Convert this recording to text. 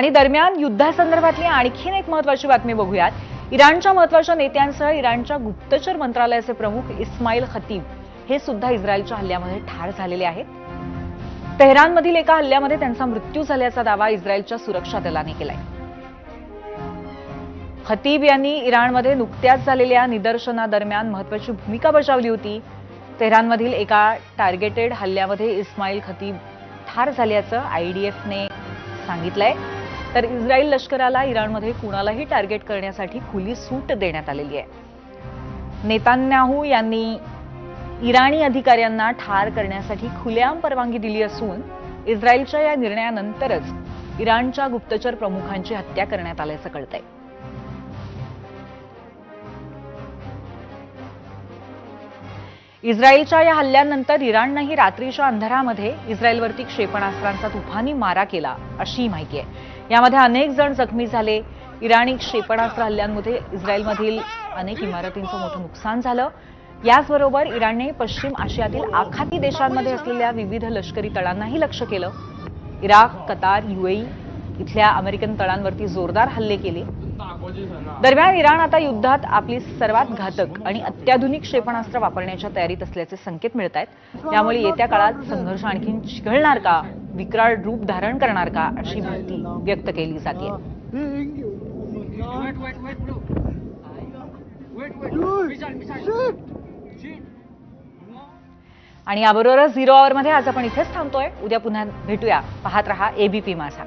आणि दरम्यान युद्धासंदर्भातली आणखीन एक महत्त्वाची बातमी बघूयात. इराणच्या महत्त्वाच्या नेत्यांसह इराणच्या गुप्तचर मंत्रालयाचे प्रमुख इस्माईल खतीब हे सुद्धा इस्रायलच्या हल्ल्यामध्ये ठार झालेले आहेत. तेहरानमधील एका हल्ल्यामध्ये त्यांचा मृत्यू झाल्याचा दावा इस्रायलच्या सुरक्षा दलाने केलाय. खतीब यांनी इराणमध्ये नुकत्याच झालेल्या निदर्शनादरम्यान महत्त्वाची भूमिका बजावली होती. तेहरानमधील एका टार्गेटेड हल्ल्यामध्ये इस्माईल खतीब ठार झाल्याचं IDFने सांगितलंय. तर इस्रायल लष्कराला इराणमध्ये कुणालाही टार्गेट करण्यासाठी खुली सूट देण्यात आलेली आहे. नेतान्याहू यांनी इराणी अधिकाऱ्यांना ठार करण्यासाठी खुलेआम परवानगी दिली असून इस्रायलच्या या निर्णयानंतरच इराणच्या गुप्तचर प्रमुखांची हत्या करण्यात आल्याचं कळतंय. इस्रायलच्या या हल्ल्यानंतर इराणनंही रात्रीच्या अंधारामध्ये इस्रायलवरती क्षेपणास्त्रांचा तुफानी मारा केला अशी माहिती आहे. यामध्ये अनेक जण जखमी झाले. इराणी क्षेपणास्त्र हल्ल्यांमध्ये इस्रायलमधील अनेक इमारतींचं मोठं नुकसान झालं. याचबरोबर इराणने पश्चिम आशियातील आखाती देशांमध्ये असलेल्या विविध लष्करी तळांनाही लक्ष्य केलं. इराक, कतार, UAE इथल्या अमेरिकन तळांवरती जोरदार हल्ले केले. दरम्यान इराण आता युद्धात आपली सर्वात घातक आणि अत्याधुनिक क्षेपणास्त्र वापरण्याच्या तयारीत असल्याचे संकेत मिळत आहेत. त्यामुळे येत्या काळात संघर्ष आणखी चिघळणार का, विकराळ रूप धारण करणार का अशी भीती व्यक्त केली जाते. आणि याबरोबरच 0 आवरमध्ये आज आपण इथेच थांबतोय. उद्या पुन्हा भेटूया. पाहत रहा ABP माझा.